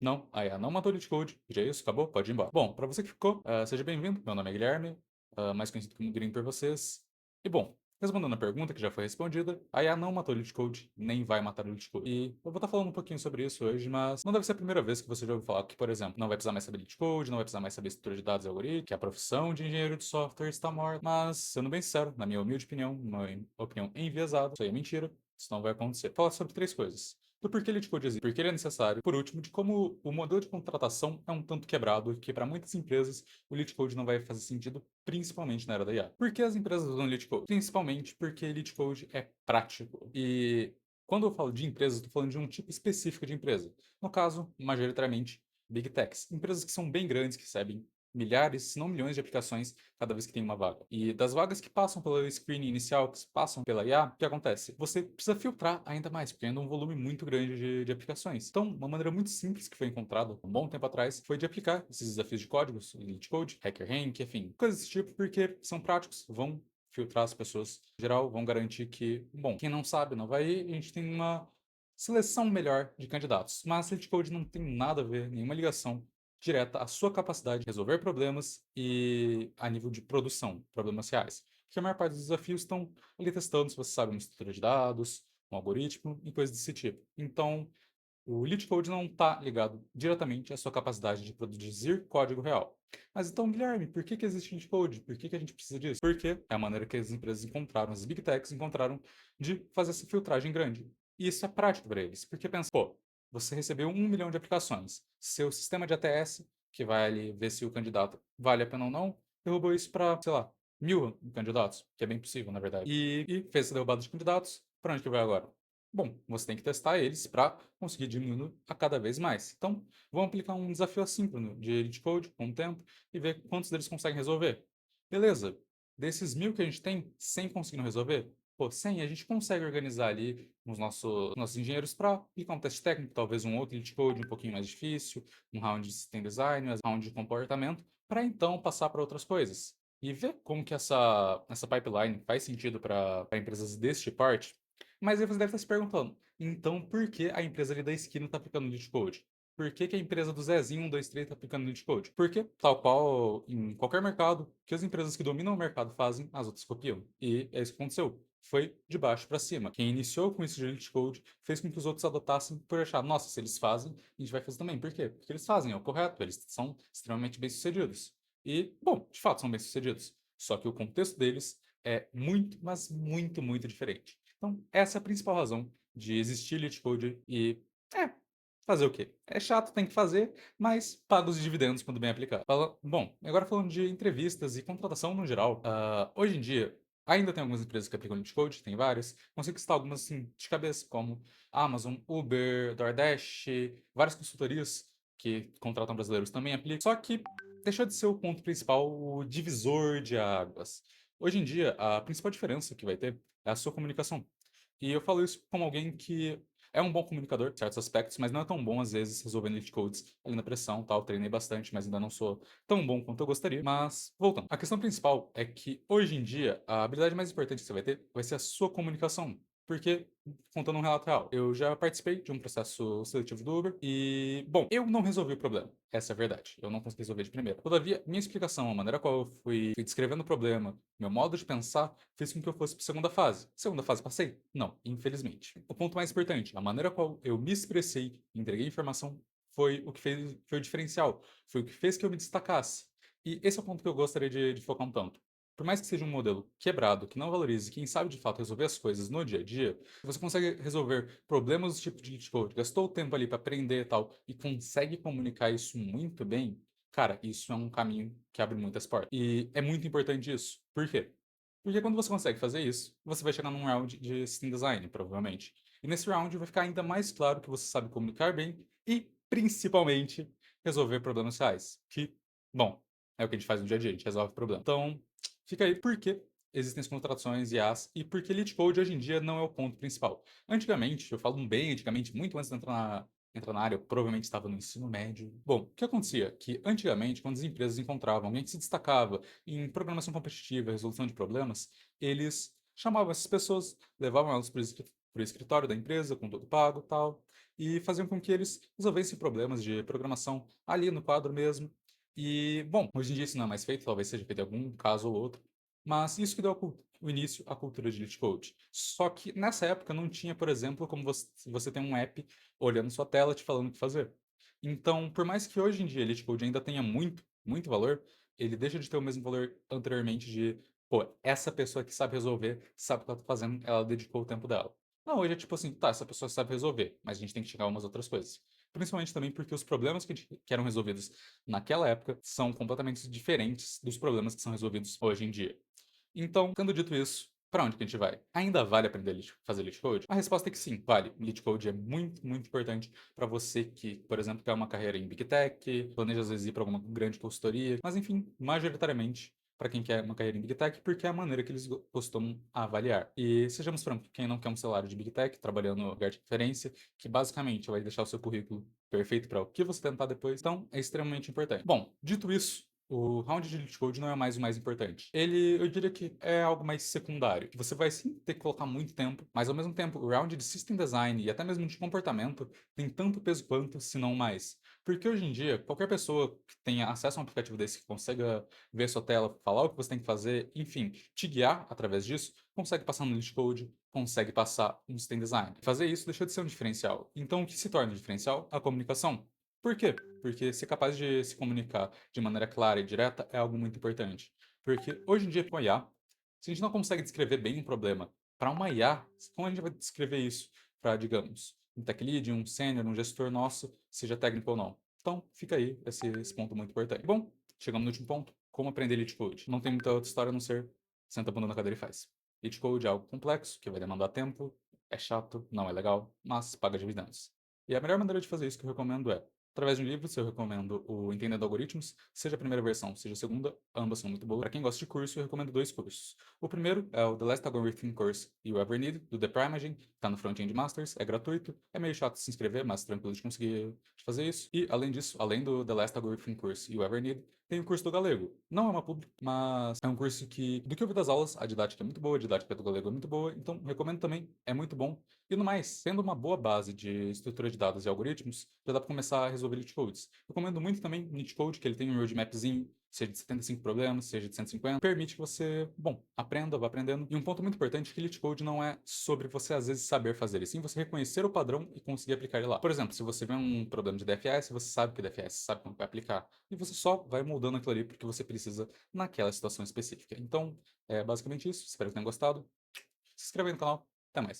Não, a IA não matou o Elite Code, já é isso, acabou, pode ir embora. Bom, para você que ficou, seja bem-vindo, meu nome é Guilherme, mais conhecido como Green por vocês. E bom, respondendo a pergunta que já foi respondida, a IA não matou o Elite Code, nem vai matar o Elite Code. E eu vou estar falando um pouquinho sobre isso hoje, mas não deve ser a primeira vez que você já ouviu falar que, por exemplo, não vai precisar mais saber Elite Code, não vai precisar mais saber estrutura de dados e algoritmos, que a profissão de engenheiro de software está morta. Mas, sendo bem sincero, na minha humilde opinião, uma opinião enviesada, isso aí é mentira, isso não vai acontecer. Falar sobre três coisas do porquê ele code existe, porque ele é necessário. Por último, de como o modelo de contratação é um tanto quebrado, que para muitas empresas o Elite Code não vai fazer sentido, principalmente na era da IA. Por que as empresas usam Elite Code? Principalmente porque Elite Code é prático. E quando eu falo de empresas, estou falando de um tipo específico de empresa. No caso, majoritariamente, Big Techs. Empresas que são bem grandes, que recebem milhares, se não milhões de aplicações cada vez que tem uma vaga. E das vagas que passam pelo screening inicial, que passam pela IA, o que acontece? Você precisa filtrar ainda mais, porque ainda é um volume muito grande de aplicações. Então, uma maneira muito simples que foi encontrada um bom tempo atrás foi de aplicar esses desafios de códigos, Elite Code, HackerRank, enfim, coisas desse tipo, porque são práticos, vão filtrar as pessoas em geral, vão garantir que, bom, quem não sabe não vai ir, e a gente tem uma seleção melhor de candidatos. Mas Elite Code não tem nada a ver, nenhuma ligação direta à sua capacidade de resolver problemas e a nível de produção, problemas reais. Porque a maior parte dos desafios estão ali testando se você sabe uma estrutura de dados, um algoritmo e coisas desse tipo. Então, o Elite Code não está ligado diretamente à sua capacidade de produzir código real. Mas então, Guilherme, por que existe Elite Code? Por que a gente precisa disso? Porque é a maneira que as empresas encontraram, as Big Techs encontraram de fazer essa filtragem grande. E isso é prático para eles, porque pensa, pô, você recebeu 1 milhão de aplicações. Seu sistema de ATS, que vai ali ver se o candidato vale a pena ou não, derrubou isso para, sei lá, 1.000 candidatos, que é bem possível, na verdade. E fez essa derrubada de candidatos, para onde que vai agora? Bom, você tem que testar eles para conseguir diminuir a cada vez mais. Então, vamos aplicar um desafio assíncrono de Elite Code com o tempo e ver quantos deles conseguem resolver. Beleza, desses 1.000 que a gente tem, 100 conseguindo resolver? Pô, 100 a gente consegue organizar ali os nossos engenheiros para aplicar um teste técnico, talvez um outro Elite Code um pouquinho mais difícil, um round de system design, um round de comportamento, para então passar para outras coisas. E ver como que essa pipeline faz sentido para empresas deste porte. Mas aí você deve estar se perguntando, então por que a empresa ali da esquina está aplicando Elite Code? Por que a empresa do Zezinho 1, 2, 3 está aplicando Elite Code? Porque, tal qual em qualquer mercado, que as empresas que dominam o mercado fazem, as outras copiam. E é isso que aconteceu. Foi de baixo para cima. Quem iniciou com isso de Elite Code fez com que os outros adotassem por achar, nossa, se eles fazem, a gente vai fazer também. Por quê? Porque eles fazem, é o correto, eles são extremamente bem-sucedidos. E, bom, de fato são bem-sucedidos. Só que o contexto deles é muito, mas muito, muito diferente. Então, essa é a principal razão de existir Elite Code e, fazer o quê? É chato, tem que fazer, mas paga os dividendos quando bem aplicado. Bom, agora falando de entrevistas e contratação no geral, hoje em dia, ainda tem algumas empresas que aplicam Elite Code, tem várias, consigo citar algumas assim de cabeça, como Amazon, Uber, DoorDash, várias consultorias que contratam brasileiros também aplicam, só que deixou de ser o ponto principal, o divisor de águas. Hoje em dia, a principal diferença que vai ter é a sua comunicação. E eu falo isso como alguém que é um bom comunicador, em certos aspectos, mas não é tão bom, às vezes, resolvendo lead codes ali na pressão, tal. Treinei bastante, mas ainda não sou tão bom quanto eu gostaria. Mas, voltando. A questão principal é que, hoje em dia, a habilidade mais importante que você vai ter vai ser a sua comunicação. Porque, contando um relato real, eu já participei de um processo seletivo do Uber e, bom, eu não resolvi o problema. Essa é a verdade. Eu não consegui resolver de primeira. Todavia, minha explicação, a maneira qual eu fui descrevendo o problema, meu modo de pensar, fez com que eu fosse para a segunda fase. Segunda fase passei? Não, infelizmente. O ponto mais importante, a maneira qual eu me expressei, entreguei informação, foi o que fez, foi o diferencial. Foi o que fez que eu me destacasse. E esse é o ponto que eu gostaria de focar um tanto. Por mais que seja um modelo quebrado, que não valorize quem sabe de fato resolver as coisas no dia a dia, você consegue resolver problemas do tipo de cheat code, gastou o tempo ali para aprender e tal, e consegue comunicar isso muito bem, cara, isso é um caminho que abre muitas portas. E é muito importante isso. Por quê? Porque quando você consegue fazer isso, você vai chegar num round de system design, provavelmente. E nesse round vai ficar ainda mais claro que você sabe comunicar bem e, principalmente, resolver problemas reais. Que, bom, é o que a gente faz no dia a dia, a gente resolve problema. Então, fica aí por que existem as contratações IAs e por que Elite Code hoje em dia não é o ponto principal. Antigamente, eu falo bem antigamente, muito antes de entrar na área, eu provavelmente estava no ensino médio. Bom, o que acontecia? Que antigamente, quando as empresas encontravam alguém que se destacava em programação competitiva, resolução de problemas, eles chamavam essas pessoas, levavam elas para para o escritório da empresa, com tudo pago, tal, e faziam com que eles resolvessem problemas de programação ali no quadro mesmo. E, bom, hoje em dia isso não é mais feito, talvez seja feito em algum caso ou outro, mas isso que deu o início à cultura de Elite Code. Só que nessa época não tinha, por exemplo, como você tem um app olhando sua tela te falando o que fazer. Então, por mais que hoje em dia Elite Code ainda tenha muito, muito valor, ele deixa de ter o mesmo valor anteriormente de, pô, essa pessoa que sabe resolver, sabe o que ela tá fazendo, ela dedicou o tempo dela. Não, hoje é tipo assim, tá, essa pessoa sabe resolver, mas a gente tem que chegar a umas outras coisas. Principalmente também porque os problemas que eram resolvidos naquela época são completamente diferentes dos problemas que são resolvidos hoje em dia. Então, tendo dito isso, para onde que a gente vai? Ainda vale aprender fazer Lead Code? A resposta é que sim, vale. Lead Code é muito, muito importante para você que, por exemplo, quer uma carreira em Big Tech, planeja às vezes ir para alguma grande consultoria, mas enfim, majoritariamente para quem quer uma carreira em Big Tech, porque é a maneira que eles costumam avaliar. E sejamos francos, quem não quer um salário de Big Tech, trabalhando no lugar de referência, que basicamente vai deixar o seu currículo perfeito para o que você tentar depois, então é extremamente importante. Bom, dito isso, o round de Elite Code não é mais o mais importante. Ele, eu diria que é algo mais secundário, que você vai sim ter que colocar muito tempo, mas ao mesmo tempo, o round de System Design e até mesmo de comportamento tem tanto peso quanto, se não mais. Porque hoje em dia, qualquer pessoa que tenha acesso a um aplicativo desse, que consiga ver sua tela, falar o que você tem que fazer, enfim, te guiar através disso, consegue passar no Elite Code, consegue passar no System Design. Fazer isso deixa de ser um diferencial. Então, o que se torna um diferencial? A comunicação. Por quê? Porque ser capaz de se comunicar de maneira clara e direta é algo muito importante. Porque hoje em dia, com a IA, se a gente não consegue descrever bem um problema para uma IA, como a gente vai descrever isso para, digamos, um tech lead, um sênior, um gestor nosso, seja técnico ou não? Então, fica aí esse ponto muito importante. Bom, chegamos no último ponto. Como aprender Lead Code? Não tem muita outra história a não ser senta a bunda na cadeira e faz. Lead Code é algo complexo, que vai demandar tempo, é chato, não é legal, mas paga dividendos. E a melhor maneira de fazer isso que eu recomendo é através de um livro, eu recomendo o Entendendo Algoritmos, seja a primeira versão, seja a segunda, ambas são muito boas. Para quem gosta de curso, eu recomendo dois cursos. O primeiro é o The Last Algorithm Course You Ever Need, do The Primaging, está no Front-End Masters, é gratuito, é meio chato de se inscrever, mas tranquilo de conseguir fazer isso. E, além disso, além do The Last Algorithm Course You Ever Need, tem o curso do Galego. Não é uma publi, mas é um curso que, do que eu vi das aulas, a didática é muito boa, a didática do Galego é muito boa, então recomendo também, é muito bom. E no mais, sendo uma boa base de estrutura de dados e algoritmos, já dá para começar a resolver Leet codes. Recomendo muito também o Leet Code, que ele tem um roadmapzinho, seja de 75 problemas, seja de 150, permite que você, bom, aprenda, vá aprendendo. E um ponto muito importante é que Leet Code não é sobre você às vezes saber fazer, e sim você reconhecer o padrão e conseguir aplicar ele lá. Por exemplo, se você vê um problema de DFS, você sabe que é DFS, sabe como vai aplicar, e você só vai moldando aquilo ali porque você precisa naquela situação específica. Então, é basicamente isso. Espero que tenham gostado. Se inscreva aí no canal. Até mais.